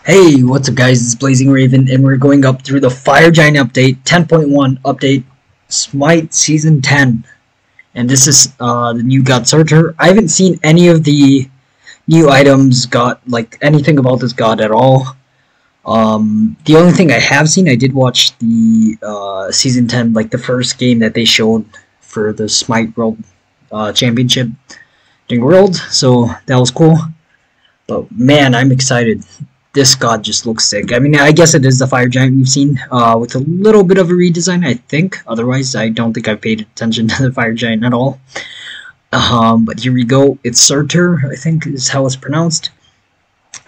Hey, what's up guys, it's BlazingRaven, and we're going up through the Fire Giant update, 10.1 update, Smite Season 10. And this is the new God Searcher. I haven't seen any of the new items, like anything about this God at all. The only thing I have seen, I did watch the Season 10, like the first game that they showed for the Smite World Championship during World, so that was cool. But man, I'm excited. This god just looks sick. I mean, I guess it is the Fire Giant we've seen, with a little bit of a redesign, I think. Otherwise, I don't think I've paid attention to the Fire Giant at all. But here we go. It's Surtur, I think is how it's pronounced.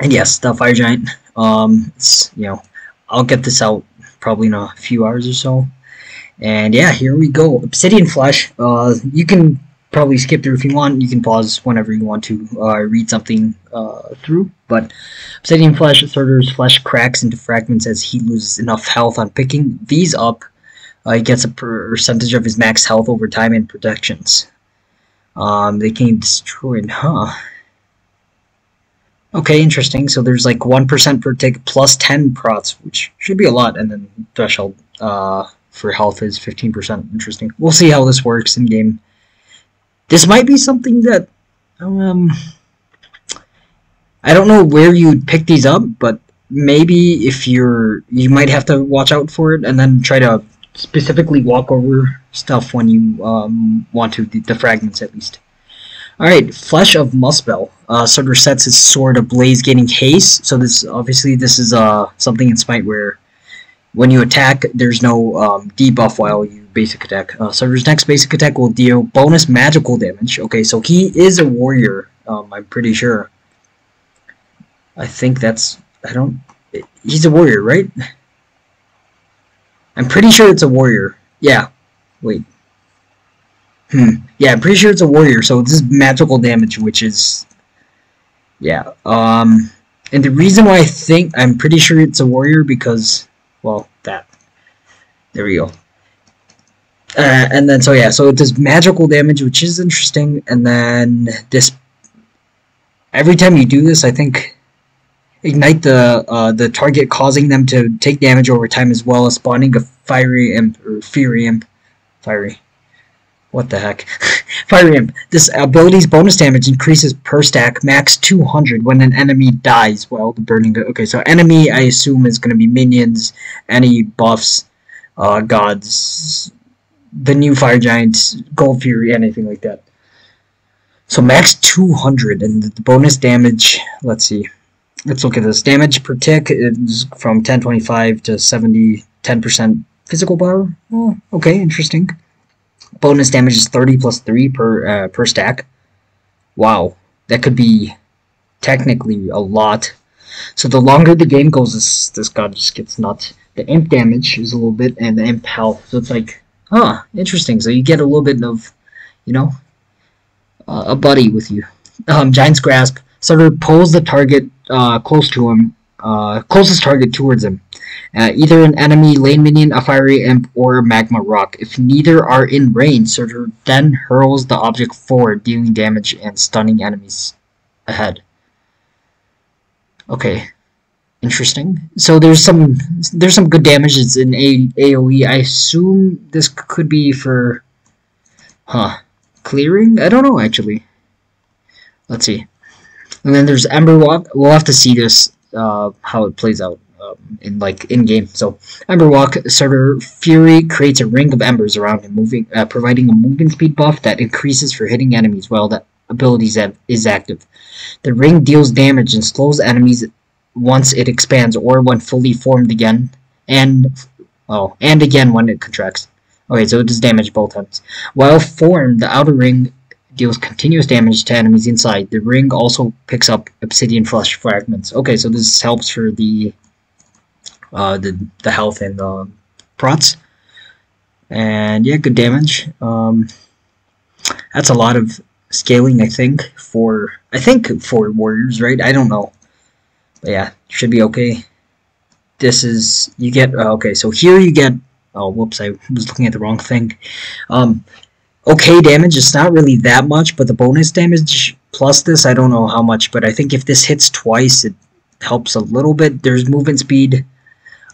And yes, the Fire Giant. I'll get this out probably in a few hours or so. And yeah, here we go. Obsidian Flesh. You can probably skip through if you want. You can pause whenever you want to read something through. But Obsidian Flesh, Surtur's flesh cracks into fragments as he loses enough health on picking these up. He gets a percentage of his max health over time and protections. They can be destroyed, huh? Okay, interesting. So there's like 1% per tick plus 10 prots, which should be a lot, and then threshold for health is 15%. Interesting. We'll see how this works in game. This might be something that I don't know where you'd pick these up, but maybe if you might have to watch out for it and then try to specifically walk over stuff when you want to, the fragments at least. Alright, Flesh of Muspel. Surtur sets his sword ablaze, gaining haste. So this is something in Smite where when you attack, there's no debuff while you basic attack. Surtur's next basic attack will deal bonus magical damage. Okay, so he is a warrior, I'm pretty sure. I think that's... he's a warrior, right? I'm pretty sure it's a warrior. Yeah. Wait. Yeah, I'm pretty sure it's a warrior, so this is magical damage, which is... yeah. And the reason why I'm pretty sure it's a warrior because... well, that. There we go. And then, so it does magical damage, which is interesting, and then this... every time you do this, I think... ignite the target, causing them to take damage over time, as well as spawning a fiery imp, or fury imp. Fiery. What the heck? Fiery imp. This ability's bonus damage increases per stack, max 200 when an enemy dies while the burning... okay, so enemy, I assume, is going to be minions, any buffs, gods, the new Fire Giants, Gold Fury, anything like that. So max 200, and the bonus damage, let's see. Let's look at this. Damage per tick is from 1025 to 70, 10% physical power. Oh, okay, interesting. Bonus damage is 30 plus 3 per stack. Wow, that could be technically a lot. So the longer the game goes, this god just gets nuts. The imp damage is a little bit, and the imp health. So it's like, huh, interesting. So you get a little bit of, a buddy with you. Giant's Grasp. Surtur pulls the target close to him, closest target towards him. Either an enemy, lane minion, a fiery imp, or a magma rock. If neither are in range, Surtur then hurls the object forward, dealing damage and stunning enemies ahead. Okay, interesting. So there's some good damage. It's in AOE. I assume this could be for, clearing? I don't know actually. Let's see. And then there's Ember Walk. We'll have to see this, how it plays out in game. So Ember Walk, Surtur Fury creates a ring of embers around him, providing a movement speed buff that increases for hitting enemies while that ability is active. The ring deals damage and slows enemies once it expands or when fully formed again, and again when it contracts. Okay, so it does damage both times. While formed, the outer ring deals continuous damage to enemies inside. The ring also picks up obsidian flesh fragments. Okay, so this helps for the health and the prots. And yeah, good damage. That's a lot of scaling, I think for warriors, right? I don't know. But yeah, should be okay. This is, you get, okay, so here you get, oh, whoops, I was looking at the wrong thing. Okay damage, it's not really that much, but the bonus damage plus this, I don't know how much, but I think if this hits twice, helps a little bit. There's movement speed,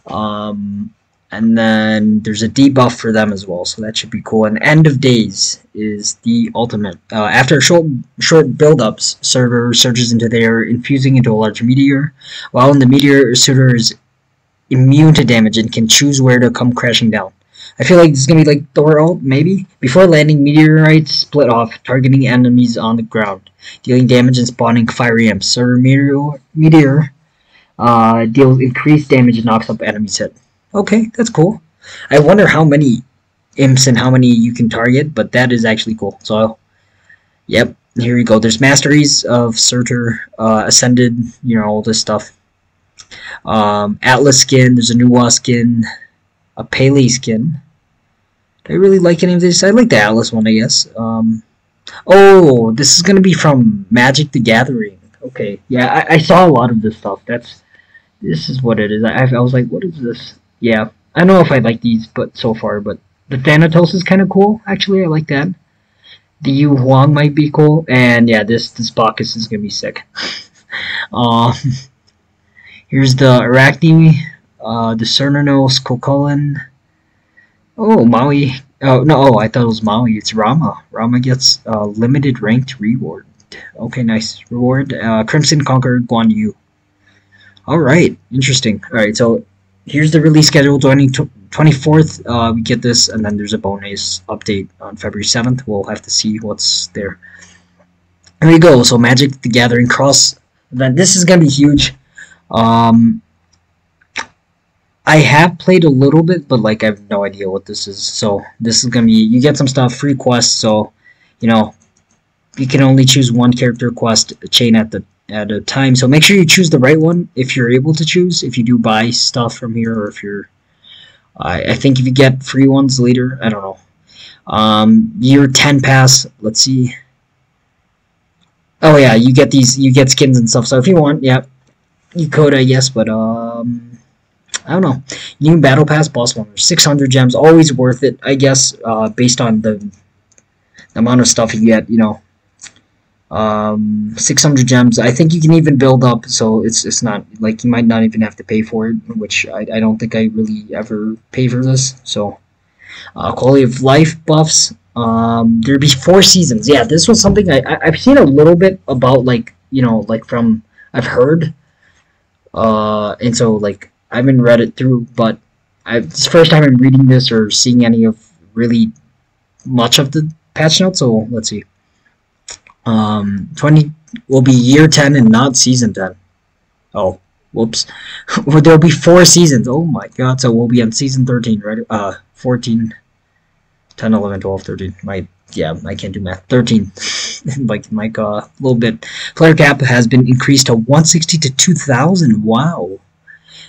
and then there's a debuff for them as well, so that should be cool. And End of Days is the ultimate. After short build-ups, Surtur surges into the air, infusing into a large meteor. While in the meteor, Surtur is immune to damage and can choose where to come crashing down. I feel like this is going to be like Thor ult, maybe? Before landing, meteorites split off, targeting enemies on the ground, dealing damage and spawning fiery imps. Surtur meteor deals increased damage and knocks up enemies' head. Okay, that's cool. I wonder how many imps and how many you can target, but that is actually cool. So, yep, here we go. There's masteries of Surtur, Ascended, you know, all this stuff. Atlas skin, there's a Nuwa skin, a Pele skin. Do I really like any of this? I like the Atlas one, I guess. Oh, this is going to be from Magic the Gathering. Okay, yeah, I saw a lot of this stuff. This is what it is. I was like, what is this? Yeah, I don't know if I like these but so far, but the Thanatos is kind of cool. Actually, I like that. The Yu Huang might be cool, and yeah, this Bacchus is going to be sick. Here's the Arachne, the Cernanos, Kokolin. Oh, Maui. Oh, no, I thought it was Maui. It's Rama. Rama gets limited ranked reward. Okay, nice. Reward. Crimson Conqueror Guan Yu. Alright, interesting. Alright, so here's the release schedule. Joining 24th, we get this, and then there's a bonus update on February 7th. We'll have to see what's there. Here we go. So Magic the Gathering cross event. This is going to be huge. I have played a little bit, but like I have no idea what this is. So this is gonna be, you get some stuff, free quests. So you know you can only choose one character quest chain at a time. So make sure you choose the right one if you're able to choose. If you do buy stuff from here, or if you're, I think if you get free ones later, I don't know. Year 10 pass. Let's see. Oh yeah, you get skins and stuff. So if you want, yeah, you could, I guess, but I don't know. New Battle Pass boss one, 600 gems, always worth it, I guess, based on the amount of stuff you get, you know. 600 gems, I think you can even build up, so it's not, like, you might not even have to pay for it, which I don't think I really ever pay for this, so. Quality of life buffs, there'd be 4 seasons. Yeah, this was something I've seen a little bit about, like, you know, like from, I've heard, and so, like, I haven't read it through, but it's the first time I'm reading this or seeing any of really much of the patch notes, so let's see. 20 will be year 10 and not season 10. Oh, whoops. There'll be 4 seasons. Oh my god, so we'll be on season 13, right? 14, 10, 11, 12, 13. Yeah, I can't do math. 13. like a little bit. Player cap has been increased to 160 to 2,000. Wow.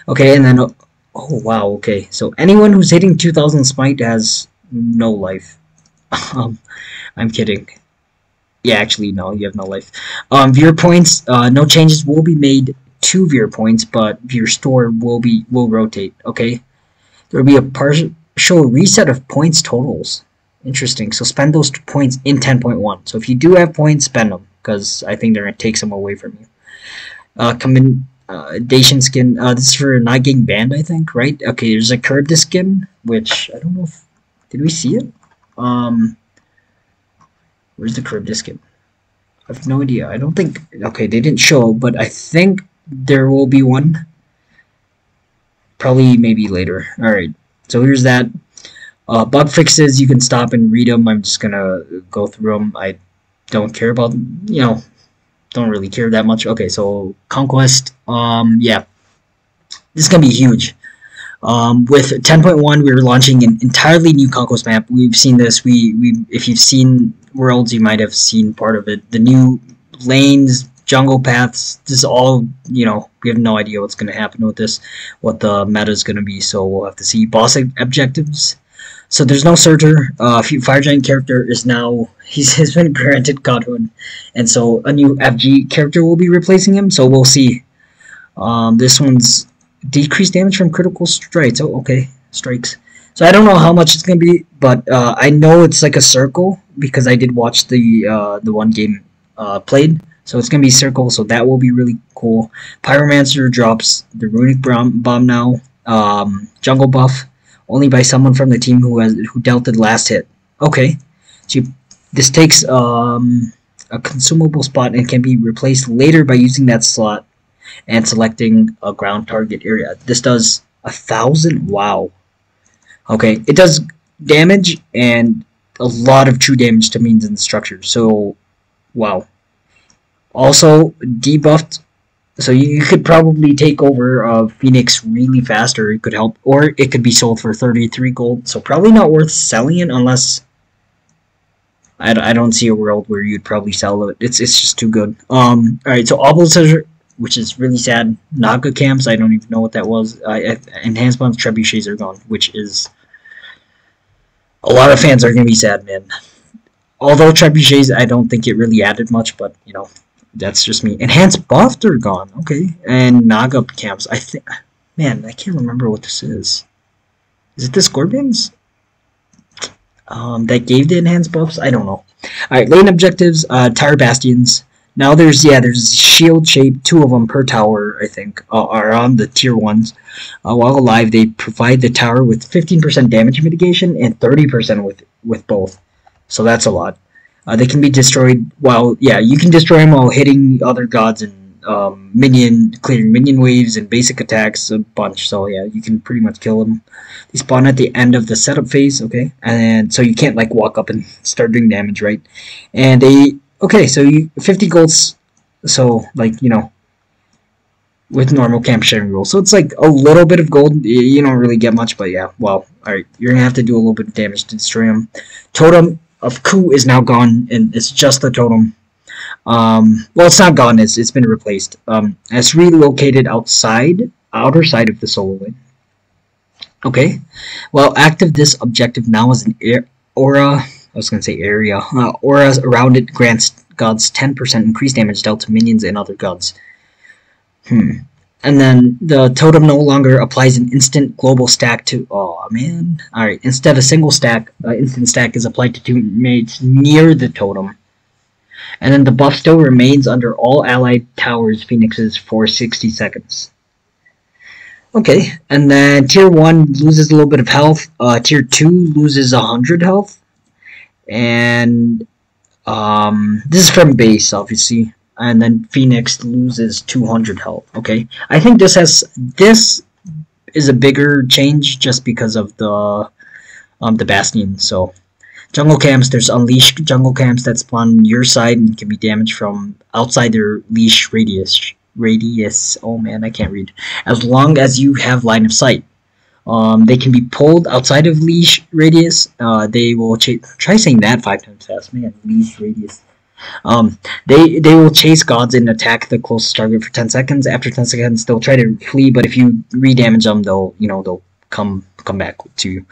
Okay, and then, oh wow, okay. So anyone who's hitting 2,000 Smite has no life. I'm kidding. Yeah, actually, no, you have no life. Viewer points, no changes will be made to viewer points, but viewer store will rotate, okay? There will be a partial reset of points totals. Interesting, so spend those points in 10.1. So if you do have points, spend them, because I think they're going to take some away from you. Commendation skin, this is for not getting banned, I think, right? Okay, there's a Charybdis skin, which, I don't know if, did we see it? Where's the Charybdis skin? I have no idea. I don't think, okay, they didn't show, but I think there will be one. Probably maybe later. Alright, so here's that. Bug fixes, you can stop and read them. I'm just gonna go through them. I don't care about, you know, don't really care that much. Okay, so Conquest, yeah, this is gonna be huge. With 10.1, we're launching an entirely new Conquest map. We've seen this. If you've seen Worlds, you might have seen part of it. The new lanes, jungle paths, this is all, you know, we have no idea what's going to happen with this, what the meta is going to be, so we'll have to see. Boss objectives. So there's no Surtur. Fire Giant character is now, he's been granted Godhood, and so a new FG character will be replacing him, so we'll see. This one's decreased damage from critical strikes. Oh, okay, strikes. So I don't know how much it's gonna be, but I know it's like a circle because I did watch the one game played. So it's going to be circle, so that will be really cool. Pyromancer drops the runic bomb now. Jungle buff only by someone from the team who dealt the last hit. Okay, so this takes a consumable spot and can be replaced later by using that slot and selecting a ground target area. This does 1,000. Wow. Okay, it does damage and a lot of true damage to minions and structures. So, wow. Also debuffed, so you could probably take over Phoenix really fast, or it could help, or it could be sold for 33 gold. So probably not worth selling it unless I don't see a world where you'd probably sell it. It's just too good. All right, so Obelisk, which is really sad. Naga camps, I don't even know what that was. Enhanced bombs, trebuchets are gone, which is a lot of fans are gonna be sad, man. Although trebuchets, I don't think it really added much, but you know. That's just me. Enhanced buffed are gone. Okay. And Naga camps. I think. Man, I can't remember what this is. Is it the Scorpions? That gave the enhanced buffs? I don't know. Alright, lane objectives. Tower Bastions. Now there's shield shape. 2 of them per tower, I think, are on the tier 1s. While alive, they provide the tower with 15% damage mitigation and 30% with both. So that's a lot. They can be destroyed while, you can destroy them while hitting other gods and clearing minion waves and basic attacks a bunch. So yeah, you can pretty much kill them. They spawn at the end of the setup phase, okay? And so you can't like walk up and start doing damage, right? And so 50 golds, so like, you know, with normal camp sharing rules. So it's like a little bit of gold. You don't really get much, but yeah, well, alright, you're gonna have to do a little bit of damage to destroy them. Totem of Ku is now gone, and it's just the totem. Well, it's not gone, it's been replaced. It's relocated outer side of the solar lane. Okay, well, active this objective now is an aura. I was gonna say area. Auras around it grants gods 10% increased damage dealt to minions and other gods. And then the totem no longer applies an instant global stack to. Oh man! All right, instead a single stack, instant stack is applied to teammates near the totem. And then the buff still remains under all allied towers phoenixes for 60 seconds. Okay, and then tier 1 loses a little bit of health. Tier 2 loses 100 health, and this is from base, obviously. And then Phoenix loses 200 health. Okay, I think this is a bigger change just because of the Bastion. So jungle camps, there's unleashed jungle camps that spawn on your side and can be damaged from outside their leash radius. Oh man, I can't read. As long as you have line of sight. They can be pulled outside of leash radius. They will try saying that 5 times fast, man. Leash radius. They will chase gods and attack the closest target for 10 seconds. After 10 seconds, they'll try to flee, but if you re-damage them, they'll come back to you.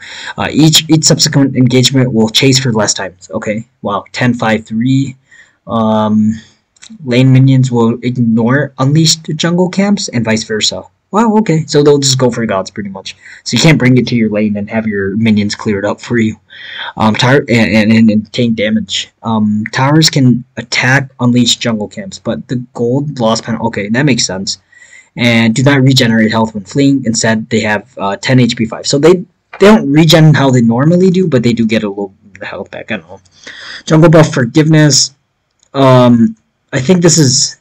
Each subsequent engagement will chase for less times. Okay, wow, 10, 5, 3. Lane minions will ignore unleashed jungle camps and vice versa. Wow, okay, so they'll just go for gods pretty much. So you can't bring it to your lane and have your minions cleared up for you. And take damage. Towers can attack unleashed jungle camps, but the gold loss penalty. Okay, that makes sense. And do not regenerate health when fleeing. Instead, they have 10 HP 5. So they don't regen how they normally do, but they do get a little health back. I don't know. Jungle buff forgiveness. I think this is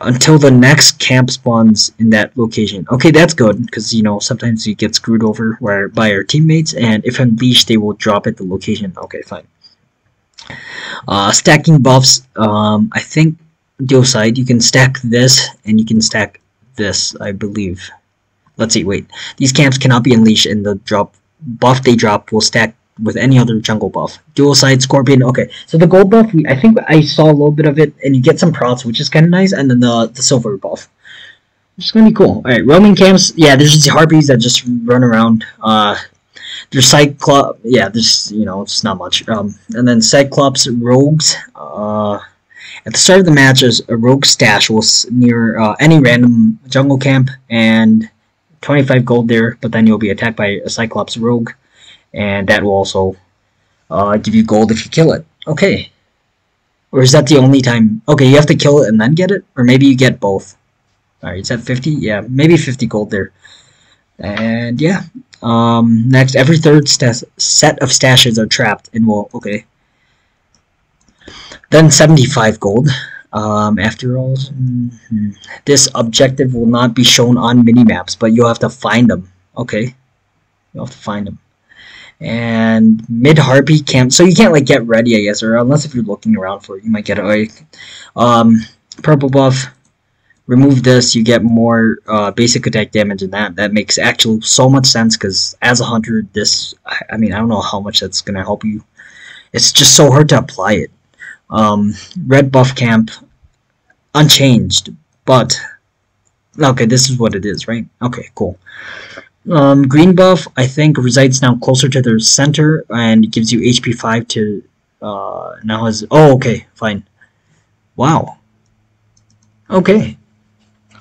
until the next camp spawns in that location. Okay, that's good, because, you know, sometimes you get screwed over by our teammates, and if unleashed, they will drop at the location. Okay, fine. Stacking buffs, I think, dual side, you can stack this, and you can stack this, I believe. Let's see, wait. These camps cannot be unleashed, and the buff they drop will stack with any other jungle buff. Dual side Scorpion. Okay, so the gold buff, I think I saw a little bit of it, and you get some procs, which is kind of nice, and then the silver buff, which is gonna be cool. All right, roaming camps. Yeah, there's just harpies that just run around. There's Cyclops. Yeah, there's, you know, it's not much. And then Cyclops rogues. At the start of the match, a rogue stash will near any random jungle camp, and 25 gold there. But then you'll be attacked by a Cyclops rogue, and that will also give you gold if you kill it. Okay. Or is that the only time? Okay, you have to kill it and then get it? Or maybe you get both. Alright, is that 50? Yeah, maybe 50 gold there. And yeah. Next, every third set of stashes are trapped and will... Okay. Then 75 gold. After all, this objective will not be shown on minimaps, but you'll have to find them. Okay. You'll have to find them. And mid-harpy camp, so you can't like get ready, I guess, or unless if you're looking around for it, you might get it. Like, purple buff, remove this, you get more basic attack damage, and that makes actually so much sense, because as a hunter, this, I mean, I don't know how much that's going to help you. It's just so hard to apply it. Red buff camp, unchanged, but, okay, this is what it is, right? Okay, cool. Green buff, I think, resides now closer to their center, and it gives you HP 5 to, now has, oh, okay, fine. Wow. Okay.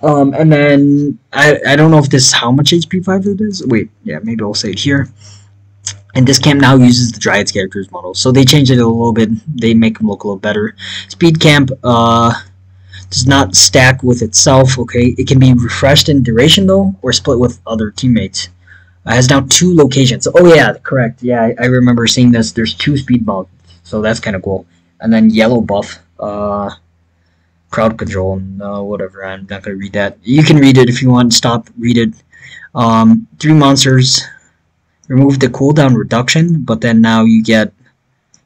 And then, I don't know if this is how much HP 5 it is. Wait, yeah, maybe I'll say it here. And this camp now uses the Dryad's characters model, so they changed it a little bit. They make them look a little better. Speed camp, does not stack with itself, okay? It can be refreshed in duration, though, or split with other teammates. It has now 2 locations. Oh, yeah, correct. Yeah, I remember seeing this. There's 2 speed mounts, so that's kind of cool. And then yellow buff, crowd control, and whatever. I'm not going to read that. You can read it if you want. Stop, read it. 3 monsters. Remove the cooldown reduction, but then now you get...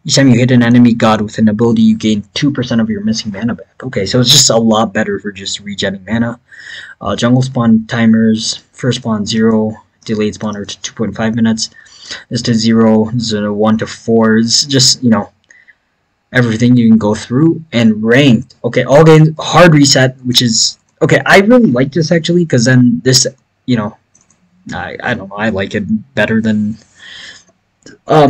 Each time you hit an enemy god with an ability, you gain 2% of your missing mana back. Okay, so it's just a lot better for just regenning mana. Jungle spawn timers, first spawn 0, delayed spawner to 2.5 minutes. This to 0, this is a 1 to 4. It's just, you know, everything you can go through. And ranked. Okay, all games, hard reset, which is... Okay, I really like this actually, because then this, you know, I don't know, I like it better than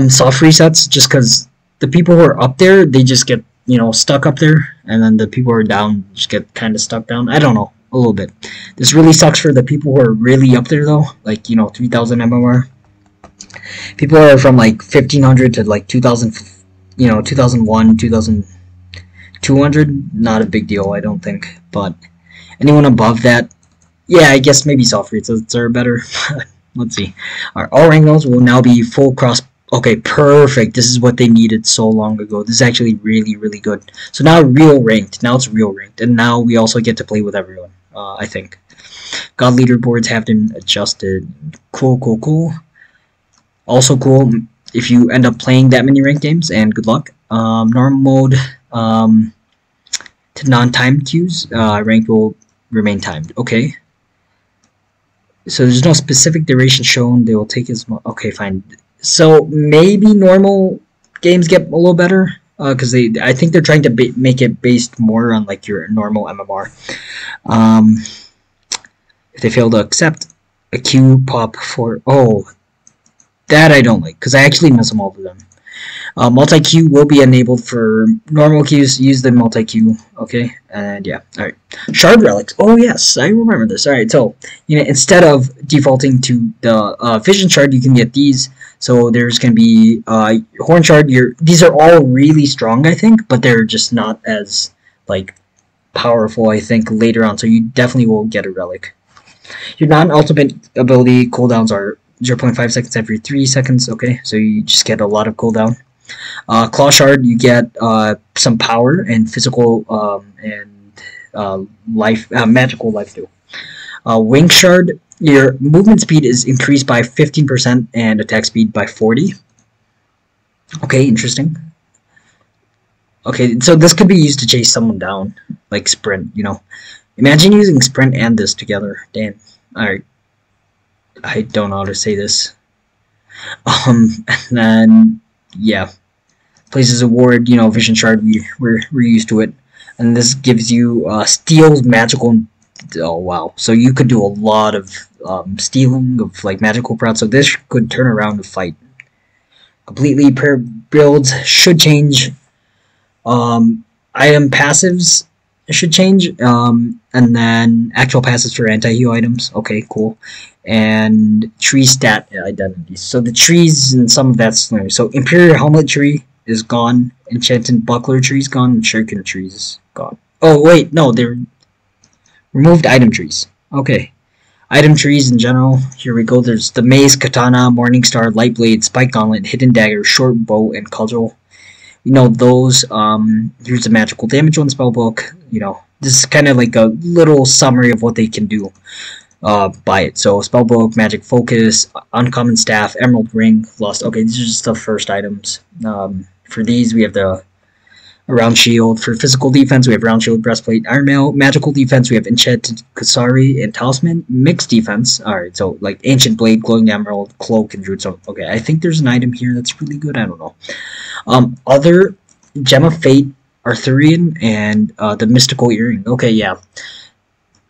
soft resets, just because the people who are up there, they just get, you know, stuck up there, and then the people who are down just get kind of stuck down. I don't know, a little bit. This really sucks for the people who are really up there, though, like, you know, 3000 MMR. People are from, like, 1500 to, like, 2000, you know, 2001, 2200, not a big deal, I don't think, but anyone above that, yeah, I guess maybe soft resets are better. Let's see. Alright, all rank modes will now be full cross. Okay, perfect. This is what they needed so long ago. This is actually really, really good. So now real ranked. Now it's real ranked. And now we also get to play with everyone, I think. God leaderboards have been adjusted. Cool, cool, cool. Also cool if you end up playing that many ranked games, and good luck. Normal mode to non-timed queues. Ranked will remain timed. Okay. So there's no specific duration shown. They will take as much. Okay, fine. So maybe normal games get a little better, because I think they're trying to make it based more on like your normal MMR. If they fail to accept a queue pop for, oh, that I don't like, because I actually miss them all of them. Multi-queue will be enabled for normal queues. Use the multi-queue, okay? And yeah, alright. Shard relics. Oh yes, I remember this. Alright, so, you know, instead of defaulting to the vision shard, you can get these. So there's going to be horn shard. These are all really strong, I think, but they're just not as, like, powerful, I think, later on. So you definitely will get a relic. Your non-ultimate ability cooldowns are 0.5 seconds every 3 seconds, okay? So you just get a lot of cooldown. Claw shard, you get some power and physical and life, magical life too. Wing shard, your movement speed is increased by 15% and attack speed by 40. Okay, interesting. Okay, so this could be used to chase someone down, like sprint, you know. Imagine using sprint and this together. Damn. Alright. I don't know how to say this. And then, yeah. Places award, you know, vision shard, we're used to it. And this gives you steals magical. Oh wow! So you could do a lot of stealing of like magical procs. So this could turn around the fight completely. Per builds should change. Item passives should change. And then actual passives for anti-heal items. Okay, cool. And tree stat identities. So the trees and some of that's new. So Imperial Helmet tree. is gone. Enchanted Buckler Tree is gone. And Shuriken Tree is gone. Oh, wait, no, they're removed item trees. Okay. Item trees in general. Here we go. There's the Maze, Katana, Morningstar, Light Blade, Spike Gauntlet, Hidden Dagger, Short Bow, and Cudgel. You know, those, here's the magical damage on spellbook. You know, this is kind of like a little summary of what they can do by it. So, spellbook, magic focus, uncommon staff, emerald ring, lost. Okay, these are just the first items. For these, we have the round shield. For physical defense, we have round shield, breastplate, iron mail. Magical defense, we have enchanted Kasari and talisman. Mixed defense, alright, so like ancient blade, glowing emerald, cloak, and jutsu. Okay, I think there's an item here that's really good. I don't know. Other gem of fate, Arthurian, and the mystical earring. Okay, yeah.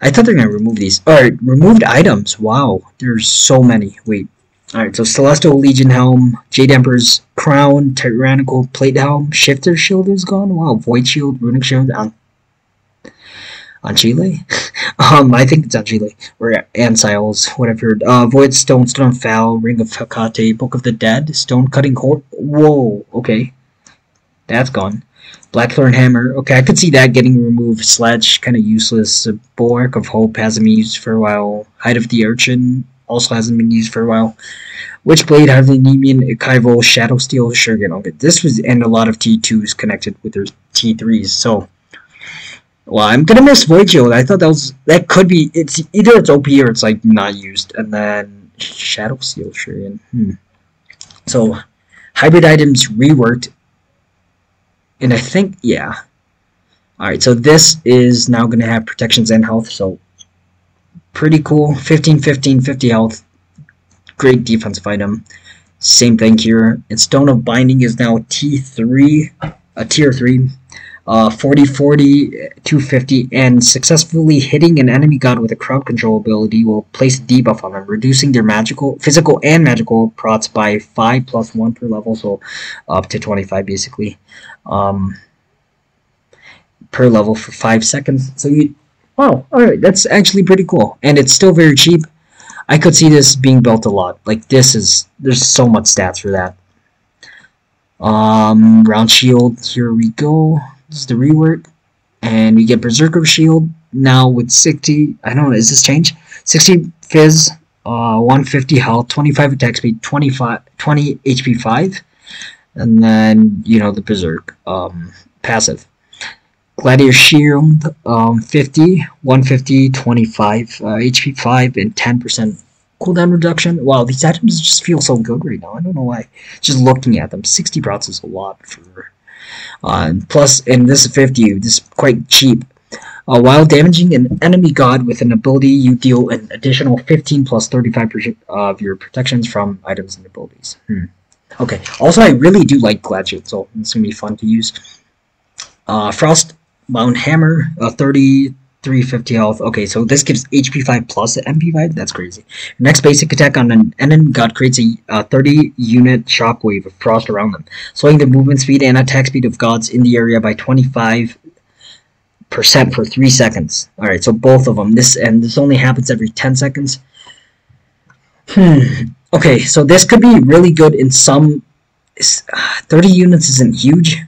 I thought they're gonna remove these. Alright, removed items. Wow, there's so many. Wait. Alright, so Celestial Legion Helm, Jade Emperor's Crown, Tyrannical Plate Helm, Shifter Shield is gone. Wow, Void Shield, Runic Shield on Chile? I think it's on Chile. Or Ansiles, whatever. Void Stone, Stone Foul, Ring of Hecate, Book of the Dead, Stone Cutting Cord. Whoa, okay. That's gone. Blackthorn Hammer. Okay, I could see that getting removed. Sledge, kind of useless. Bulwark of Hope hasn't been used for a while. Hide of the Urchin also hasn't been used for a while. Witchblade, Heavy Nemean, Kaivo, Shadow Steel, Shuriken. Okay, this was, and a lot of T2s connected with their T3s, so. Well, I'm gonna miss Void Shield. I thought that could be, it's either it's OP or it's like not used. And then Shadow Steel, Shuriken. So, hybrid items reworked. And I think, yeah. Alright, so this is now gonna have protections and health, so pretty cool. 15, 15, 50 health. Great defensive item. Same thing here. And Stone of Binding is now T3, tier 3. 40, 40, 250, and successfully hitting an enemy god with a crowd control ability will place a debuff on them, reducing their physical and magical procs by 5 plus 1 per level, so up to 25 basically. Per level for 5 seconds. So wow, alright, that's actually pretty cool. And it's still very cheap. I could see this being built a lot. Like, there's so much stats for that. Round shield, here we go. This is the rework. And we get Berserker Shield now with 60, I don't know, is this change? 60 Fizz, 150 health, 25 attack speed, 20 HP 5. And then, you know, the Berserk, passive. Gladiator Shield, 50, 150, 25, HP 5, and 10% cooldown reduction. Wow, these items just feel so good right now. I don't know why. Just looking at them, 60 brats is a lot for. Plus, and this is 50. This is quite cheap. While damaging an enemy god with an ability, you deal an additional 15 plus 35% of your protections from items and abilities. Okay. Also, I really do like Glad Shield, so it's gonna be fun to use. Frostbound Hammer, 30, 350 health. Okay, so this gives HP 5 plus MP 5. That's crazy. Next basic attack on an enemy god creates a 30 unit shockwave of frost around them, slowing the movement speed and attack speed of gods in the area by 25% for 3 seconds. Alright, so both of them. This only happens every 10 seconds. Okay, so this could be really good in some. 30 units isn't huge,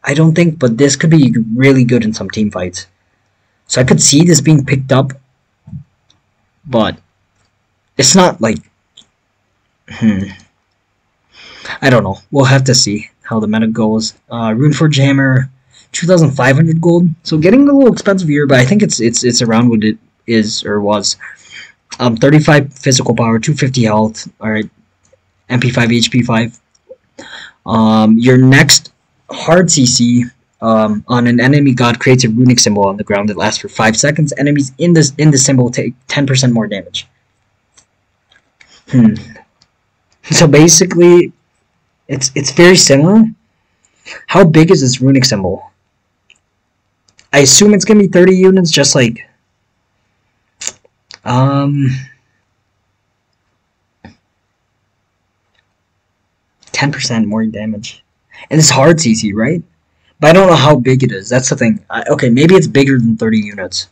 I don't think, but this could be really good in some team fights. So I could see this being picked up, but it's not like, I don't know. We'll have to see how the meta goes. Runeforge Hammer, 2,500 gold. So getting a little expensive here, but I think it's around what it is or was. 35 physical power, 250 health. All right, MP 5, HP 5. Your next hard CC. On an enemy god creates a runic symbol on the ground that lasts for 5 seconds. Enemies in the symbol take 10% more damage. So basically, it's very similar. How big is this runic symbol? I assume it's gonna be 30 units, just like 10% more damage. And it's hard CC, right? But I don't know how big it is. That's the thing. Okay, maybe it's bigger than 30 units.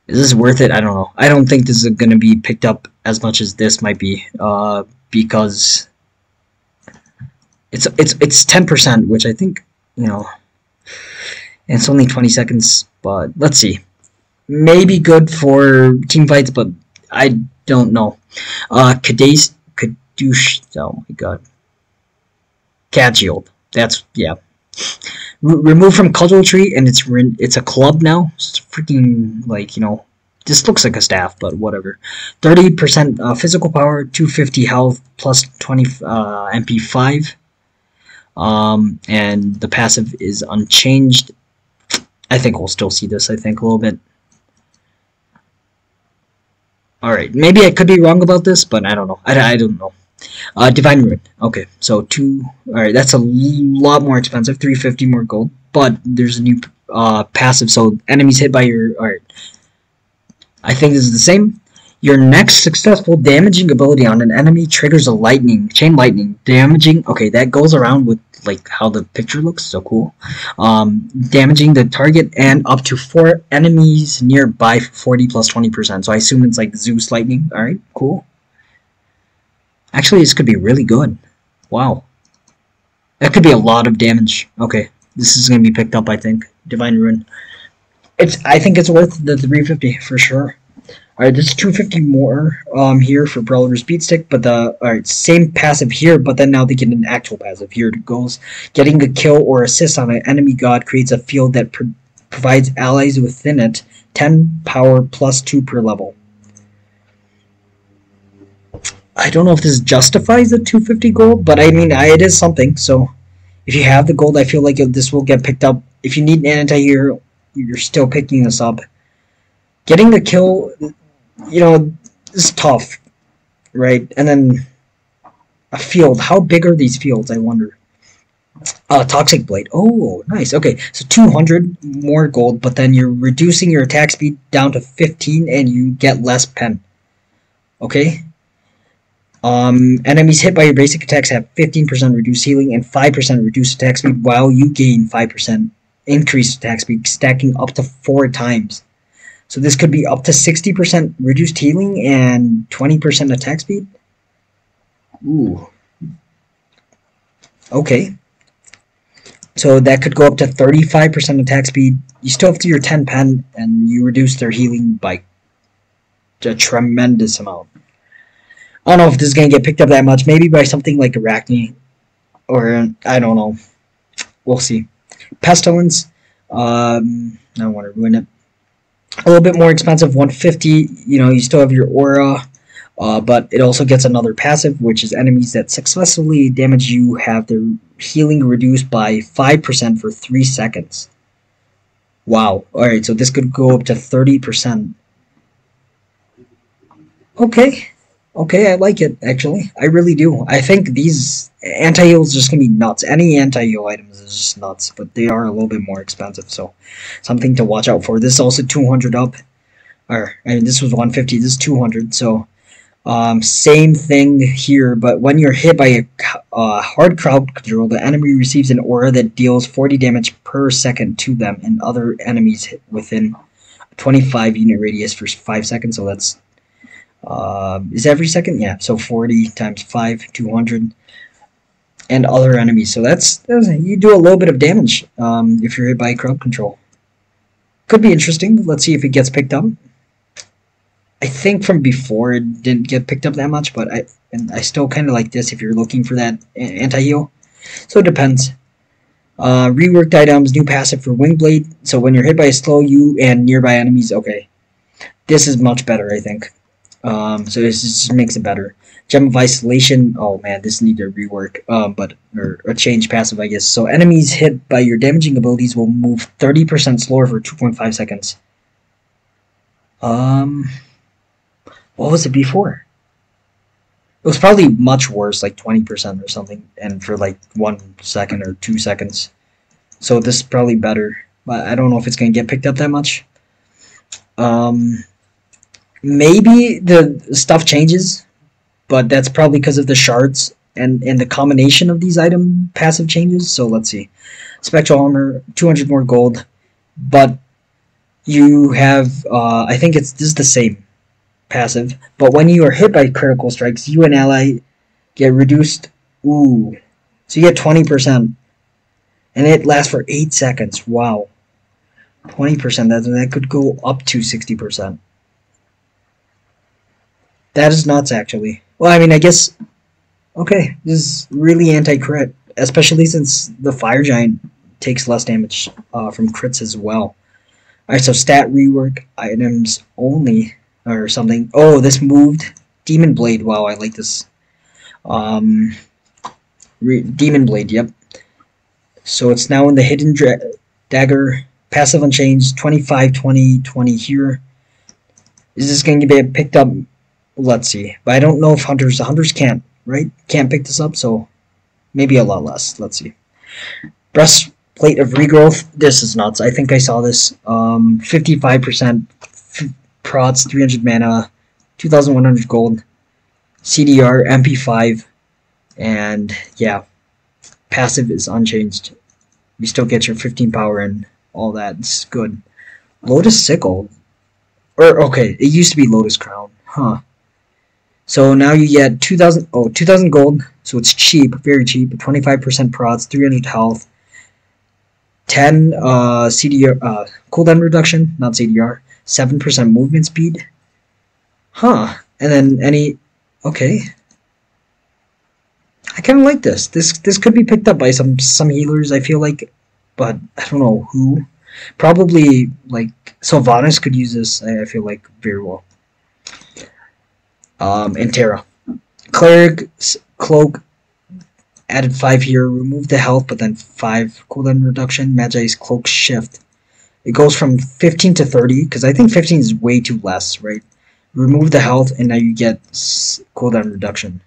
Is this worth it? I don't know. I don't think this is going to be picked up as much as this might be. Because It's 10%, which I think, you know, and it's only 20 seconds. But let's see, maybe good for team fights, but I don't know. Kadoosh. Oh my god, Cat Shield. That's yeah. Removed from Cudgeltree, and it's a club now. It's freaking, like, you know, this looks like a staff, but whatever. 30% physical power, 250 health, plus 20 MP5. And the passive is unchanged. I think we'll still see this, I think, a little bit. Alright, maybe I could be wrong about this, but I don't know. I don't know. Divine Ruin. Okay, so alright, that's a lot more expensive, 350 more gold. But there's a new passive, so enemies hit by your... Alright, I think this is the same. Your next successful damaging ability on an enemy triggers a chain lightning, damaging... Okay, that goes around with, like, how the picture looks, so cool. Damaging the target and up to 4 enemies nearby, 40 plus 20%. So I assume it's like Zeus lightning. Alright, cool. Actually, this could be really good. Wow. That could be a lot of damage. Okay, this is going to be picked up, I think. Divine Ruin. I think it's worth the 350 for sure. Alright, this is 250 more here for Brawler Speed Stick, but alright, same passive here, but then now they get an actual passive. Here it goes. Getting a kill or assist on an enemy god creates a field that provides allies within it 10 power plus 2 per level. I don't know if this justifies the 250 gold, but I mean, it is something, so if you have the gold, I feel like this will get picked up. If you need an anti-hero, you're still picking this up. Getting the kill, you know, is tough, right? And then a field. How big are these fields, I wonder? Toxic Blade. Oh, nice. Okay, so 200 more gold, but then you're reducing your attack speed down to 15 and you get less pen. Okay? Enemies hit by your basic attacks have 15% reduced healing and 5% reduced attack speed, while you gain 5% increased attack speed, stacking up to 4 times. So this could be up to 60% reduced healing and 20% attack speed. Ooh. Okay. So that could go up to 35% attack speed. You still have to your 10 pen, and you reduce their healing by a tremendous amount. I don't know if this is going to get picked up that much. Maybe by something like Arachne. Or, I don't know. We'll see. Pestilence. I don't want to ruin it. A little bit more expensive, 150. You know, you still have your aura. But it also gets another passive, which is enemies that successfully damage you have their healing reduced by 5% for 3 seconds. Wow. Alright, so this could go up to 30%. Okay. Okay, I like it, actually. I really do. I think these anti-heals are just going to be nuts. Any anti-heal items is just nuts, but they are a little bit more expensive, so something to watch out for. This is also 200 up. Or, I mean, this was 150, this is 200, so same thing here, but when you're hit by a hard crowd control, the enemy receives an aura that deals 40 damage per second to them and other enemies within a 25 unit radius for 5 seconds, so that's is every second? Yeah, so 40 times 5, 200, and other enemies. So that's you do a little bit of damage if you're hit by crowd control. Could be interesting. Let's see if it gets picked up. I think from before it didn't get picked up that much, but I still kind of like this if you're looking for that anti-heal. So it depends. Reworked items, new passive for Wingblade. So when you're hit by a slow, you and nearby enemies, okay. This is much better, I think. So this just makes it better. Gem of Isolation. Oh man, this needs a rework. Or a change passive, I guess. So enemies hit by your damaging abilities will move 30% slower for 2.5 seconds. What was it before? It was probably much worse, like 20% or something, and for like 1 second or 2 seconds. So this is probably better, but I don't know if it's gonna get picked up that much. Maybe the stuff changes, but that's probably because of the shards and the combination of these item passive changes. So let's see. Spectral Armor, 200 more gold, but you have, I think this is the same passive, but when you are hit by critical strikes, you and ally get reduced. Ooh, So you get 20%. And it lasts for 8 seconds. Wow. 20%. That could go up to 60%. That is nuts, actually. Well, I mean, I guess... Okay, this is really anti-crit. Especially since the Fire Giant takes less damage from crits as well. Alright, so stat rework items only. Or something. Oh, this moved. Demon Blade. Wow, I like this. Demon Blade, yep. So it's now in the Hidden Dagger. Passive unchanged. 25, 20, 20 here. Is this going to get picked up? Let's see. But I don't know if Hunters can't, right? Can't pick this up, so maybe a lot less. Let's see. Breastplate of Regrowth. This is nuts. I think I saw this. 55% prots, 300 mana, 2,100 gold, CDR, MP5, and yeah, passive is unchanged. You still get your 15 power and all that. It's good. Lotus Sickle. Or, okay, it used to be Lotus Crown. Huh. So now you get 2,000 gold, so it's cheap, very cheap. 25% prots, 300 health, 10 CDR, cooldown reduction, not CDR, 7% movement speed. Huh. And then okay. I kind of like this. This could be picked up by some healers, I feel like, but I don't know who. Probably, like, Sylvanas could use this, I feel like, very well. And Terra. Cleric's Cloak, added 5 here, remove the health, but then 5 cooldown reduction. Magi's Cloak Shift. It goes from 15 to 30, because I think 15 is way too less, right? Remove the health, and now you get cooldown reduction.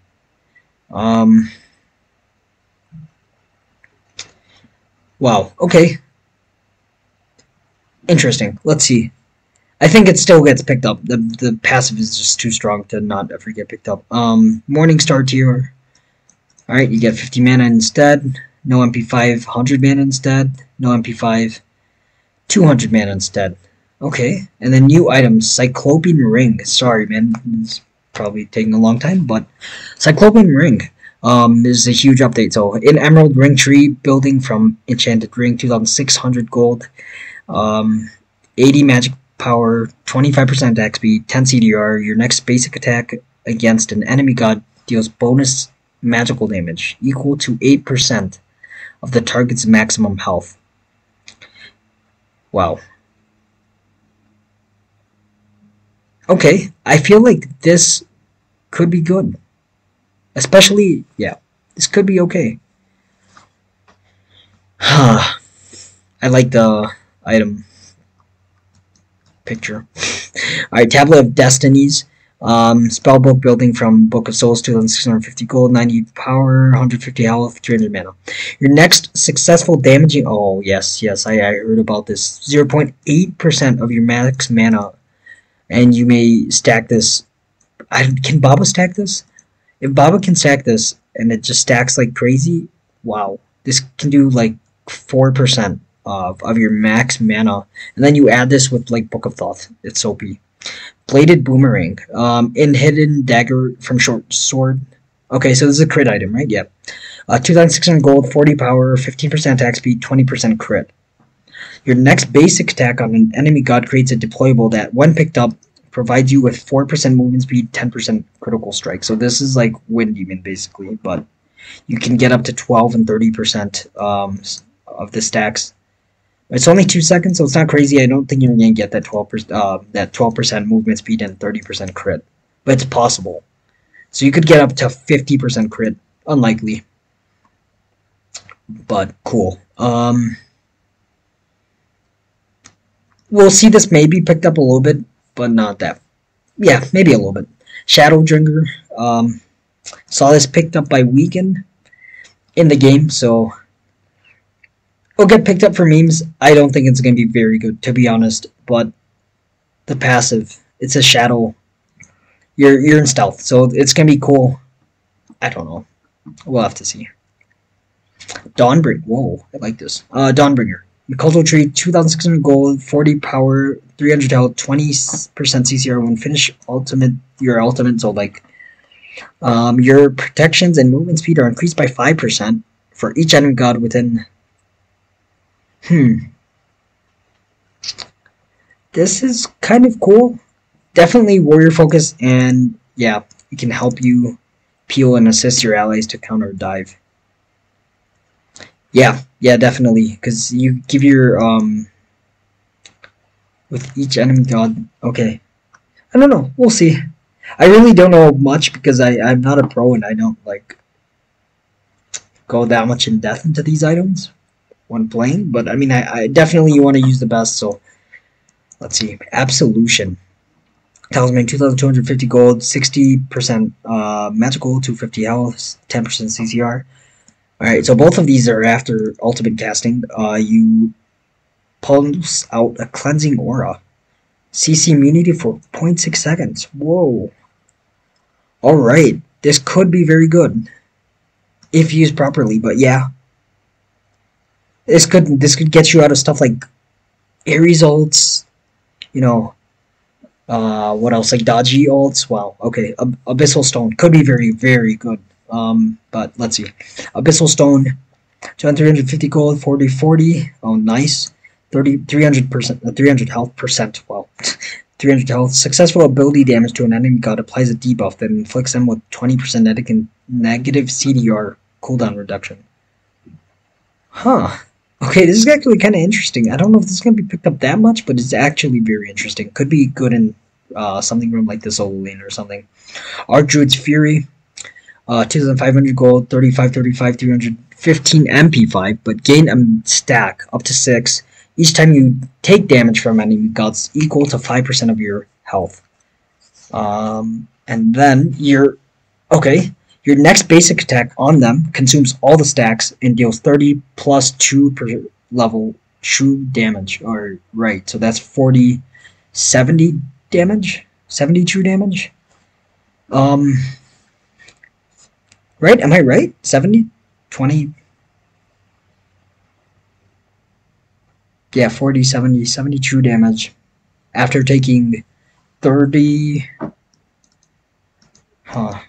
Wow, okay. Interesting. Let's see. I think it still gets picked up. The passive is just too strong to not ever get picked up. Morningstar tier. Alright, you get 50 mana instead. No MP5, 100 mana instead. No MP5, 200 mana instead. Okay, and then new items. Cyclopean Ring. Sorry, man. It's probably taking a long time, but Cyclopean Ring. This is a huge update. So, in Emerald Ring Tree, building from Enchanted Ring, 2,600 gold. 80 magic power, 25% attack speed, 10 CDR. Your next basic attack against an enemy god deals bonus magical damage equal to 8% of the target's maximum health. Wow. Okay, I feel like this could be good. Especially, yeah, this could be okay. I like the item picture. Alright, Tablet of Destinies. Spellbook building from Book of Souls, 2,650 gold, 90 power, 150 health, 300 mana. Your next successful damaging... Oh, yes, I heard about this. 0.8% of your max mana. And you may stack this... Can Baba stack this? If Baba can stack this, and it just stacks like crazy, wow. This can do like 4% of your max mana. And then you add this with like Book of Thoth. It's OP. Bladed Boomerang. In Hidden Dagger from Short Sword. Okay, so this is a crit item, right? Yep. 2,600 gold, 40 power, 15% attack speed, 20% crit. Your next basic attack on an enemy god creates a deployable that, when picked up, provides you with 4% movement speed, 10% critical strike. So this is like Wind Demon, basically, but you can get up to 12 and 30% of the stacks. It's only 2 seconds, so it's not crazy. I don't think you're going to get that 12% movement speed and 30% crit, but it's possible. So you could get up to 50% crit. Unlikely, but cool. We'll see this maybe picked up a little bit, but not that. Yeah, maybe a little bit. Shadow Drinker. Saw this picked up by Weekend in the game, so it'll get picked up for memes. I don't think it's going to be very good, to be honest, but the passive, it's a shadow. You're in stealth, so it's going to be cool. I don't know. We'll have to see. Dawnbringer. Whoa, I like this. Dawnbringer. Cultural Tree, 2,600 gold, 40 power, 300 health, 20% CCR when finish your ultimate, so like your protections and movement speed are increased by 5% for each enemy god within. This is kind of cool. Definitely warrior focus, and yeah, it can help you peel and assist your allies to counter dive. Yeah, definitely, because you give your with each enemy god. Okay, I don't know. We'll see. I really don't know much because I'm not a pro and I don't like go that much in depth into these items when playing. But I mean, I definitely want to use the best. So let's see. Absolution. Talisman 2,250 gold, 60% magical, 250 health, 10% CCR. Alright, so both of these are after ultimate casting. You pulse out a cleansing aura. CC immunity for 0.6 seconds. Whoa. Alright, this could be very good if used properly, but yeah. This could get you out of stuff like Ares ults, you know, what else, like dodgy ults. Wow, okay, Abyssal Stone could be very, very good. But let's see. Abyssal Stone, 350 gold, 40. Oh, nice. 300%, 300 health percent. Wow. 300 health. Successful ability damage to an enemy god applies a debuff that inflicts them with 20% negative CDR cooldown reduction. Huh. Okay, this is actually kind of interesting. I don't know if this is going to be picked up that much, but it's actually very interesting. Could be good in something from like the solo lane or something. Archdruid's Fury, 2,500 gold, 35, 315 MP5, but gain a stack up to 6 each time you take damage from enemy gods equal to 5% of your health. And then your next basic attack on them consumes all the stacks and deals 30 plus 2 per level true damage. Right, so that's 40, 70 damage? 70 true damage? Right? Am I right? 70? 20? Yeah, 40, 70 true damage. After taking 30... Huh.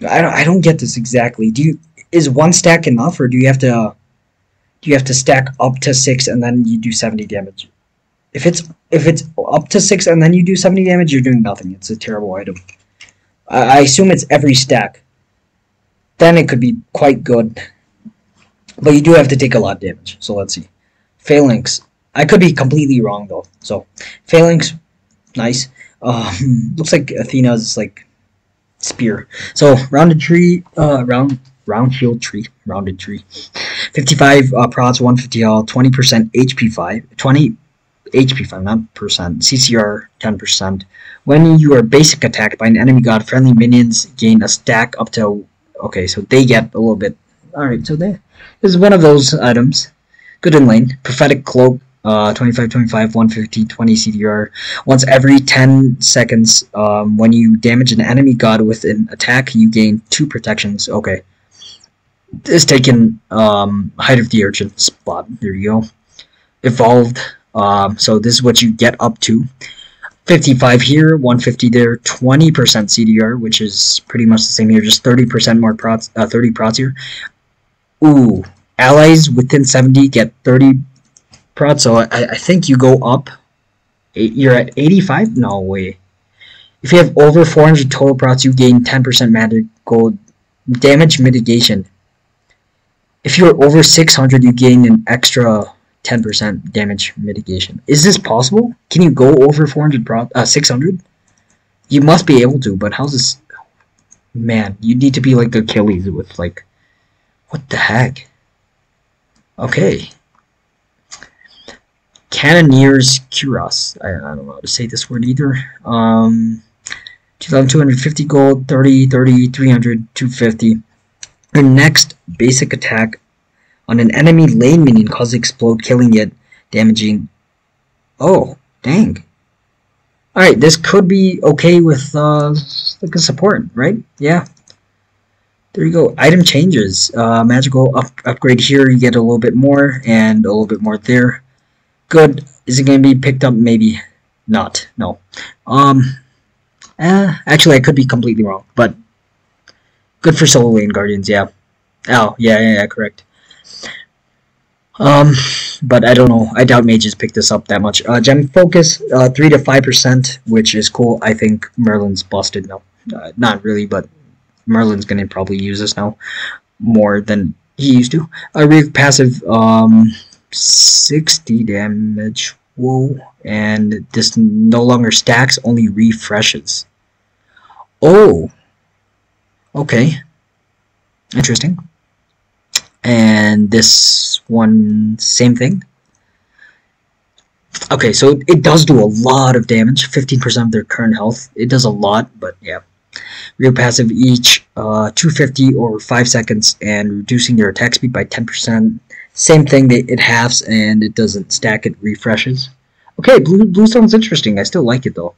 I don't get this exactly. Is one stack enough, or do you have to stack up to 6 and then you do 70 damage? If it's up to 6 and then you do 70 damage, you're doing nothing. It's a terrible item. I assume it's every stack. Then it could be quite good. But you do have to take a lot of damage. So let's see. Phalanx. I could be completely wrong though. So Phalanx, nice. Looks like Athena's like spear. So rounded tree, round shield tree, rounded tree. 55 prods, 150 health, 20% HP5, 20 HP5, not percent. CCR 10%. When you are basic attacked by an enemy god, friendly minions gain a stack up to. Okay, so they get a little bit. All right, so this is one of those items. Good in lane. Prophetic cloak. 25, 150, 20 CDR. Once every 10 seconds, when you damage an enemy god with an attack, you gain 2 protections. Okay. This is taken Height of the Urchin spot. There you go. Evolved. So this is what you get up to. 55 here, 150 there, 20% CDR, which is pretty much the same here, just 30% more prots, 30 prots here. Ooh, allies within 70 get 30 prots, so I think you go up. You're at 85? No way. If you have over 400 total prots, you gain 10% magical damage mitigation. If you're over 600, you gain an extra 10% damage mitigation. Is this possible? Can you go over 600? You must be able to, but how's this? Man, you need to be like Achilles with like, what the heck? Okay. Cannoneer's Cuirass. I don't know how to say this word either. 2,250 gold, 30, 300, 250. Your next basic attack on an enemy lane minion causes explode, killing it, damaging. Oh, dang. Alright, this could be okay with like a support, right? Yeah. There you go. Item changes. Magical upgrade here, you get a little bit more, and a little bit more there. Good. Is it going to be picked up? Maybe not. No. Actually, I could be completely wrong, but Good for solo lane guardians, yeah. Oh, yeah, correct. But I don't know. I doubt mages pick this up that much. Gem focus, 3 to 5%, which is cool. I think Merlin's busted now. Not really, but Merlin's gonna probably use this now more than he used to. Real passive, 60 damage. Whoa. And this no longer stacks, only refreshes. Oh. Okay. Interesting. And this one, same thing. Okay, so it does do a lot of damage, 15% of their current health. It does a lot, but yeah. Real passive each, 250 or 5 seconds, and reducing your attack speed by 10%. Same thing, it halves and it doesn't stack, it refreshes. Okay, blue sounds interesting. I still like it though.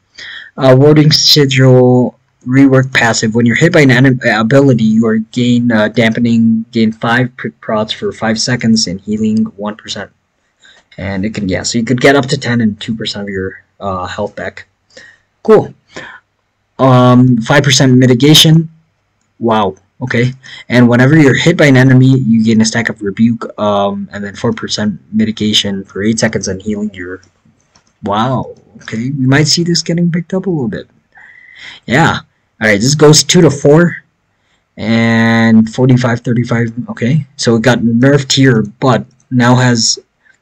Warding sigil, rework passive. When you're hit by an ability, you are gain dampening, gain 5 procs for 5 seconds, and healing 1%. And it can, yeah, so you could get up to 10 and 2% of your health back. Cool. 5% mitigation. Wow. Okay. And whenever you're hit by an enemy, you gain a stack of rebuke. And then 4% mitigation for 8 seconds and healing your. Wow. Okay. We might see this getting picked up a little bit. Yeah. All right. This goes 2 to 4. And 45, 35. Okay. So it got nerfed here, but now has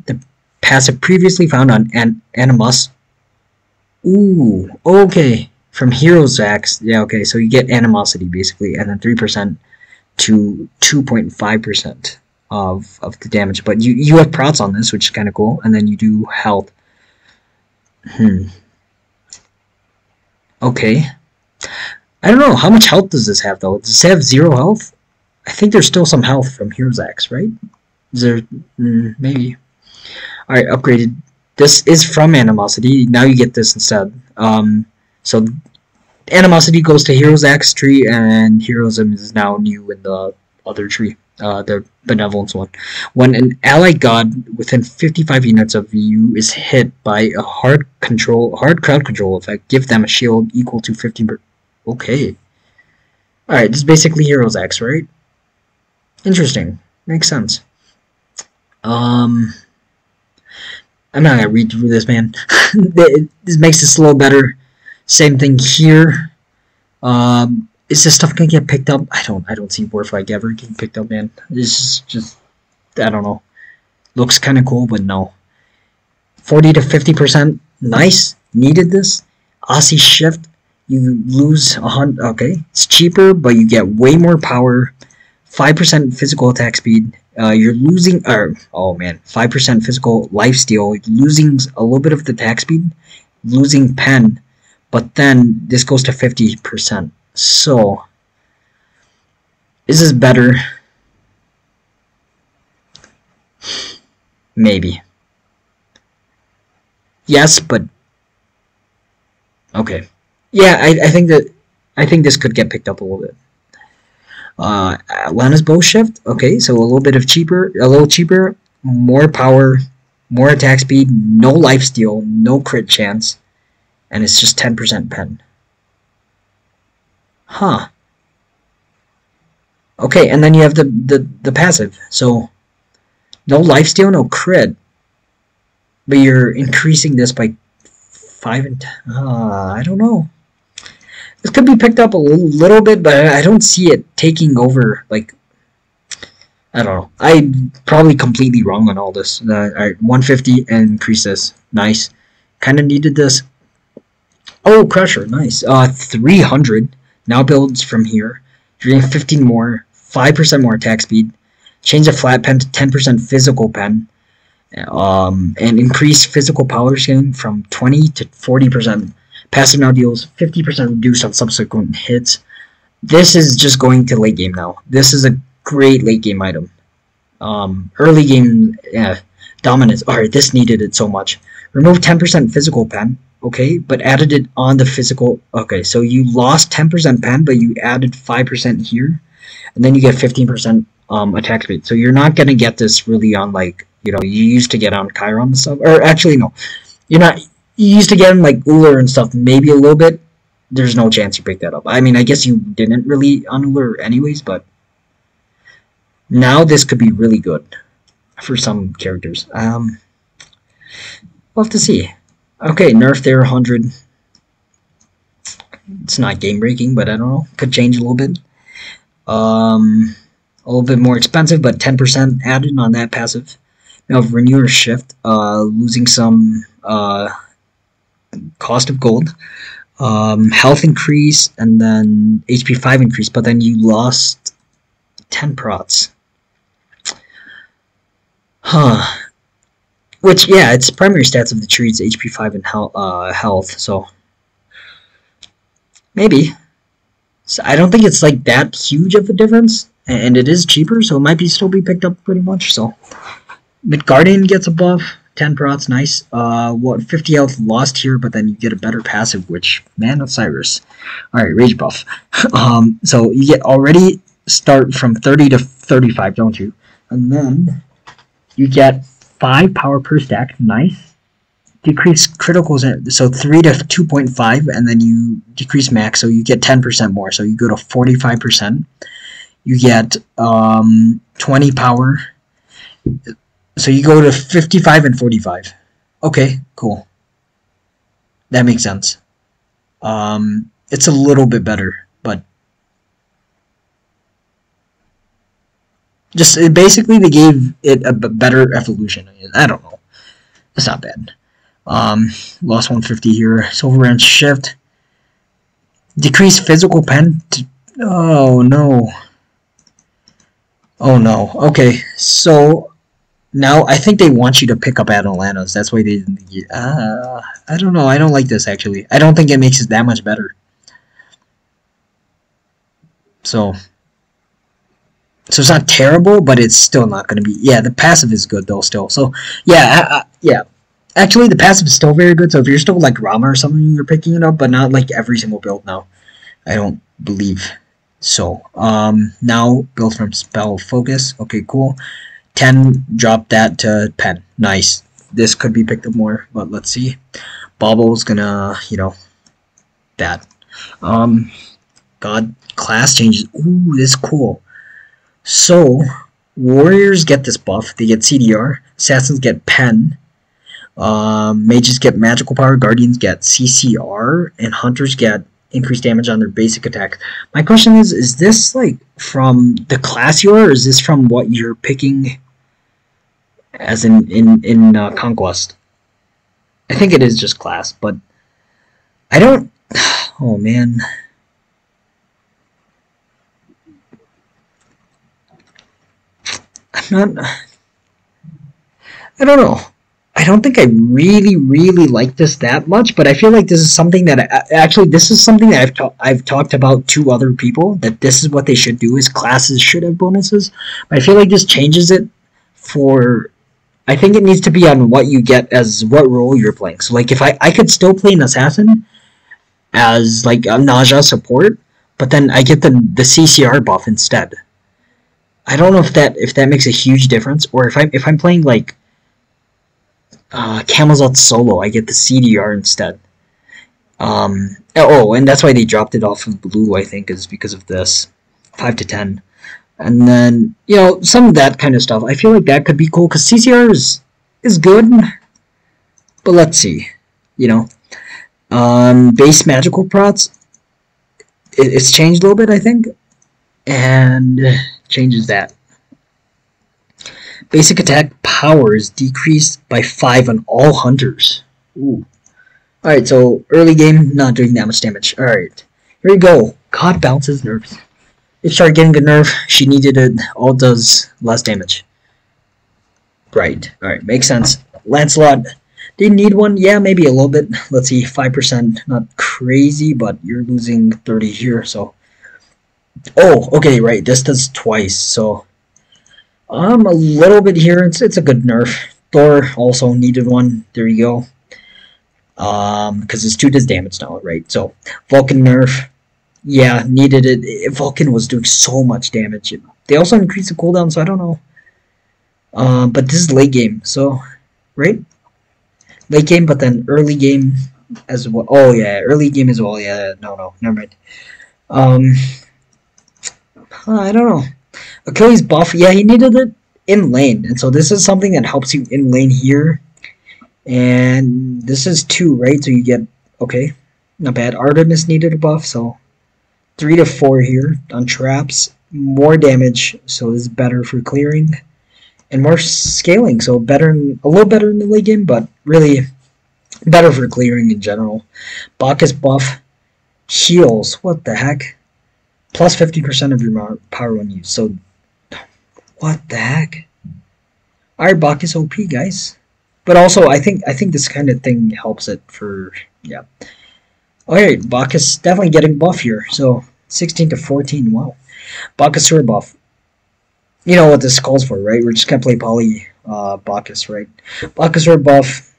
the passive previously found on Animus. Ooh. Okay. From Hero's Axe, yeah, okay, so you get Animosity, basically, and then 3% to 2.5% of the damage. But you have procs on this, which is kind of cool, and then you do health. Okay. I don't know, how much health does this have, though? Does it have 0 health? I think there's still some health from Hero's Axe, right? Is there... maybe. Alright, upgraded. This is from Animosity. Now you get this instead. So Animosity goes to Hero's Axe tree, and Heroism is now new in the other tree, the Benevolence one. When an allied god within 55 units of you is hit by a hard crowd control effect, give them a shield equal to 15%. Okay. Alright, this is basically Hero's Axe, right? Interesting. Makes sense. I'm not gonna read through this, man. This makes this a little better. Same thing here. Is this stuff gonna get picked up? I don't see Warflag ever getting picked up, man. This is just, I don't know. Looks kind of cool, but no. 40 to 50%, nice. Needed this. Aussie shift. You lose 100. Okay, it's cheaper, but you get way more power. 5% physical attack speed. You're losing, oh man, 5% physical lifesteal. Losing a little bit of the attack speed. Losing pen. But then this goes to 50%. So, is this better? Maybe. Yes, but okay. Yeah, I think this could get picked up a little bit. Lana's bow shift. Okay, so a little cheaper, more power, more attack speed, no lifesteal, no crit chance. And it's just 10% pen. Huh. Okay, and then you have the passive. So, no lifesteal, no crit. But you're increasing this by 5 and 10. I don't know. This could be picked up a little bit, but I don't see it taking over, like... I don't know. I'm probably completely wrong on all this. Alright, 150 and increase this. Nice. Kind of needed this. Oh, Crusher, nice. 300 now builds from here. You're getting 15 more, 5% more attack speed. Change the flat pen to 10% physical pen. And increase physical power scaling from 20 to 40%. Passive now deals 50% reduced on subsequent hits. This is just going to late game now. This is a great late game item. Early game, yeah, dominance. Alright, this needed it so much. Remove 10% physical pen. Okay, but added it on the physical. Okay, so you lost 10% pen, but you added 5% here, and then you get 15% attack speed. So you're not gonna get this really on, like, you know, you used to get on Chiron and stuff. Or actually, no, you're not. You used to get on like Uller and stuff, maybe a little bit, there's no chance you pick that up. I mean, I guess you didn't really Unular anyways, but now this could be really good for some characters. We'll have to see. Okay, nerf there, 100. It's not game breaking, but I don't know. Could change a little bit. A little bit more expensive, but 10% added on that passive. Now, Renewer Shift, losing some cost of gold. Health increase, and then HP 5 increase, but then you lost 10 prots. Huh. Which, yeah, it's primary stats of the trees, HP 5 and health, so maybe. So I don't think it's like that huge of a difference, and it is cheaper, so it might still be picked up pretty much. So Midgardian gets a buff, 10 prots, nice. 50 health lost here, but then you get a better passive, which, Man of Cyrus. Alright, rage buff. So you get already start from 30 to 35, don't you? And then you get 5 power per stack, nice. Decrease criticals, so 3 to 2.5, and then you decrease max, so you get 10% more, so you go to 45%. You get 20 power, so you go to 55 and 45. Okay, cool. That makes sense. It's a little bit better, but just basically they gave it a better evolution. I don't know. It's not bad. Lost 150 here. Silver Shift. Decrease physical pen. Oh no. Oh no. Okay, so now I think they want you to pick up Atalanta's. That's why they didn't. I don't know. I don't like this actually. I don't think it makes it that much better. So it's not terrible, but it's still not going to be. Yeah, the passive is good though still. So yeah, yeah. Actually, the passive is still very good, so if you're still like Rama or something, you're picking it up, but not like every single build now. I don't believe so. Now, build from Spell Focus. Okay, cool. 10, drop that to Pen. Nice. This could be picked up more, but let's see. Bobble's gonna, that. God, class changes. Ooh, this is cool. So, Warriors get this buff. They get CDR. Assassins get Pen. Mages get magical power, guardians get CCR, and hunters get increased damage on their basic attack. My question is this like from the class you are, or is this from what you're picking as in Conquest? I think it is just class, but I don't. Oh man. I'm not. I don't know. I don't think I really like this that much, but I feel like this is something that this is something that I've talked about to other people, that this is what they should do, is classes should have bonuses. But I feel like this changes it for. I think it needs to be on what you get as what role you're playing. So like if I could still play an assassin as like a Naja support, but then I get the CCR buff instead. I don't know if that makes a huge difference, or if I'm playing like Camel's solo, I get the CDR instead. Oh, and that's why they dropped it off of blue, I think, is because of this 5 to 10. And then, some of that kind of stuff. I feel like that could be cool, because CCR is good, but let's see. Base magical prots, it's changed a little bit, I think, and changes that. Basic attack power is decreased by 5 on all hunters. Ooh. Alright, so early game, not doing that much damage. Alright, here we go. God bounces nerfs. It started getting a nerf. She needed it. All does less damage. Right. Alright, makes sense. Lancelot, didn't need one? Yeah, maybe a little bit. Let's see, 5%. Not crazy, but you're losing 30 here, so. Oh, okay, right. This does twice, so. A little bit here. It's a good nerf. Thor also needed one. There you go. Because his 2 does damage now, right? So Vulcan nerf. Yeah, needed it. Vulcan was doing so much damage. They also increased the cooldown, so I don't know. But this is late game, so right? Late game, but then early game. as well. Oh yeah, early game as well. Yeah, no, never mind. I don't know. Achilles buff. Yeah, he needed it in lane, and so this is something that helps you in lane here. And this is 2, right? So you get okay, not bad. Artemis needed a buff, so 3 to 4 here on traps. More damage, so this is better for clearing, and more scaling, so better, a little better in the late game, but really better for clearing in general. Bacchus buff heals. What the heck? Plus 50% of your power when used. So, what the heck? Alright, Bacchus OP, guys. But also, I think this kind of thing helps it for, yeah. Alright, Bacchus definitely getting buff here. So, 16 to 14, wow. Bacchus buff. You know what this calls for, right? We're just gonna play poly Bacchus, right? Bacchus buff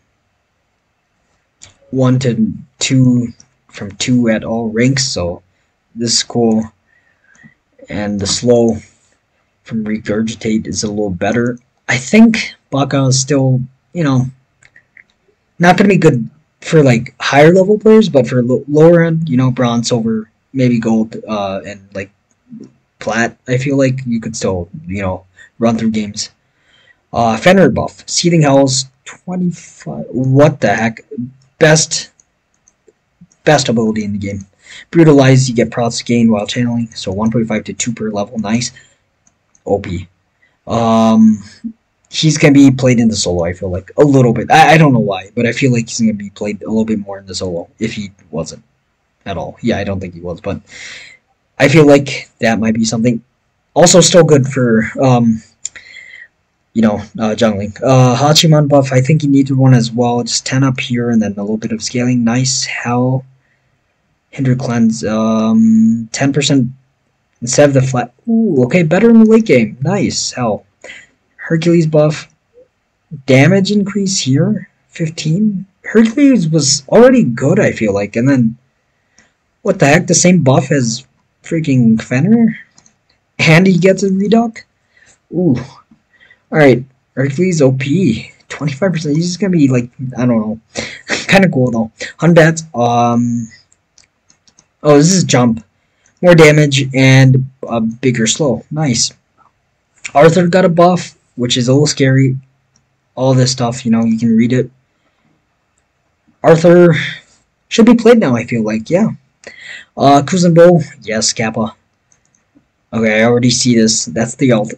1 to 2 from 2 at all ranks, so this is cool. And the slow from regurgitate is a little better. I think Baka is still, you know, not gonna be good for like higher level players, but for lower end, you know, bronze, silver, maybe gold, and like plat, I feel like you could still, you know, run through games. Fenrir buff, Seething Hells, 25. What the heck? Best ability in the game. Brutalize, you get procs gain while channeling, so 1.5 to 2 per level, nice. OP. He's gonna be played in the solo, I feel like. A little bit. I don't know why, but I feel like he's gonna be played a little bit more in the solo, if he wasn't at all. Yeah, I don't think he was, but I feel like that might be something. Also still good for, you know, jungling. Hachiman buff, I think he needed one as well. Just 10 up here and then a little bit of scaling. Nice. Hell. Hinder cleanse, 10% instead of the flat. Ooh, okay, better in the late game. Nice. Hell. Hercules buff. Damage increase here, 15. Hercules was already good, I feel like. And then, what the heck? The same buff as freaking Fenrir? And he gets a reduc? Ooh. Alright, Hercules OP. 25%. He's just gonna be like, I don't know. Kind of cool though. Hunbat, oh, this is jump. More damage and a bigger slow. Nice. Arthur got a buff, which is a little scary. All this stuff, you know, you can read it. Arthur should be played now, I feel like, yeah. Kuzenbo, yes, Kappa. Okay, I already see this. That's the ult.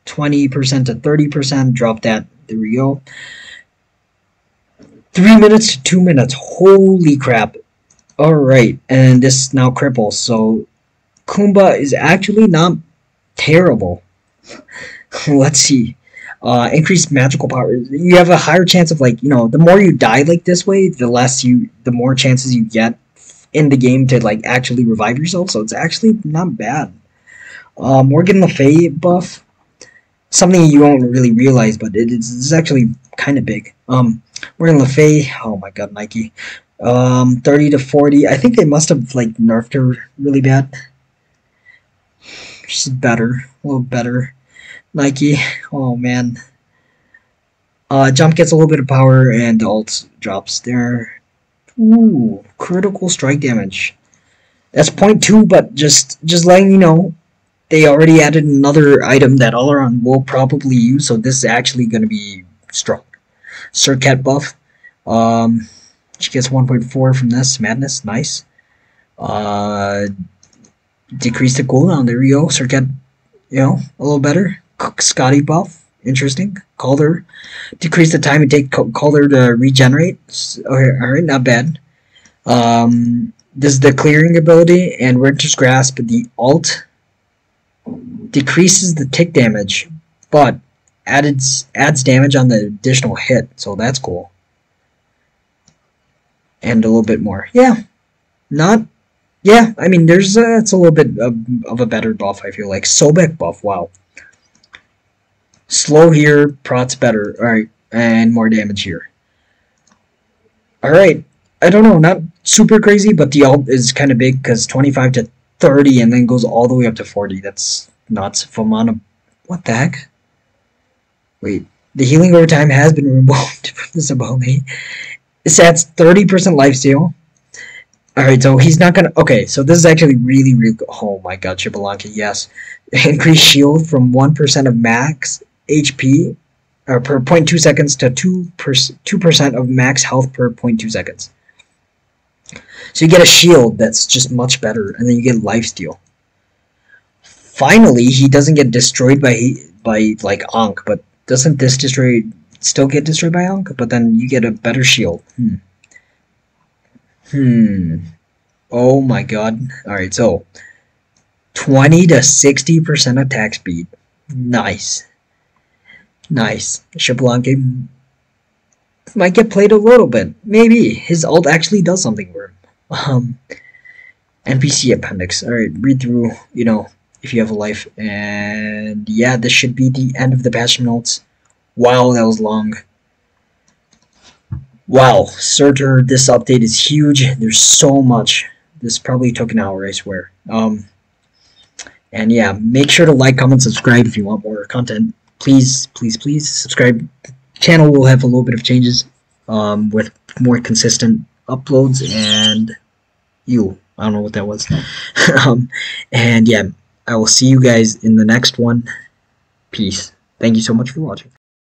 20% to 30%, drop that. There we go. 3 minutes to 2 minutes. Holy crap. Alright, and this now cripples, so Kumba is actually not terrible. Let's see. Increased magical power. You have a higher chance of, like, you know, the more you die like this way, the more chances you get in the game to like actually revive yourself, so it's actually not bad. Morgan Le Fay buff. Something you won't really realize, but it's actually kind of big. Morgan Le Fay, oh my god, Nike. 30 to 40. I think they must have like nerfed her really bad. She's better, a little better. Nike, oh man. Jump gets a little bit of power and ult drops there. Ooh, critical strike damage. That's 0.2, but just letting you know, they already added another item that Alaron will probably use, so this is actually going to be strong. Surcat buff. She gets 1.4 from this. Madness, nice. Decrease the cooldown. There we go. Surcat, you know, a little better. Scotty buff. Interesting. Calder. Decrease the time it takes Calder to regenerate. Okay, alright, not bad. This is the clearing ability, and Winter's Grasp, the ult decreases the tick damage, but adds damage on the additional hit, so that's cool. And a little bit more. Yeah. I mean, there's it's a little bit of a better buff, I feel like. Sobek buff, wow. Slow here, prots better. Alright, and more damage here. Alright, I don't know, not super crazy, but the ult is kind of big because 25 to 30 and then goes all the way up to 40. That's nuts. Fomana, what the heck? Wait, the healing over time has been removed from this ability. It adds 30% lifesteal. Alright, so he's not gonna... Okay, so this is actually really, really good. Oh my god, Chibalanka, yes. Increase shield from 1% of max HP per 0.2 seconds to 2% of max health per 0.2 seconds. So you get a shield that's just much better, and then you get lifesteal. Finally, he doesn't get destroyed by like Ankh, but doesn't this still get destroyed by Ankh? But then you get a better shield. Oh my god. Alright, so 20 to 60% attack speed. Nice. Nice. Xbalanque might get played a little bit. Maybe. His ult actually does something for him. NPC appendix. Alright, read through, you know, if you have a life. And yeah, this should be the end of the patch notes. Wow, that was long. Wow, Surtur, this update is huge. There's so much. This probably took an hour, I swear. And yeah, make sure to like, comment, subscribe if you want more content. Please, please, please subscribe. The channel will have a little bit of changes with more consistent uploads. And I don't know what that was. And yeah, I will see you guys in the next one. Peace. Thank you so much for watching.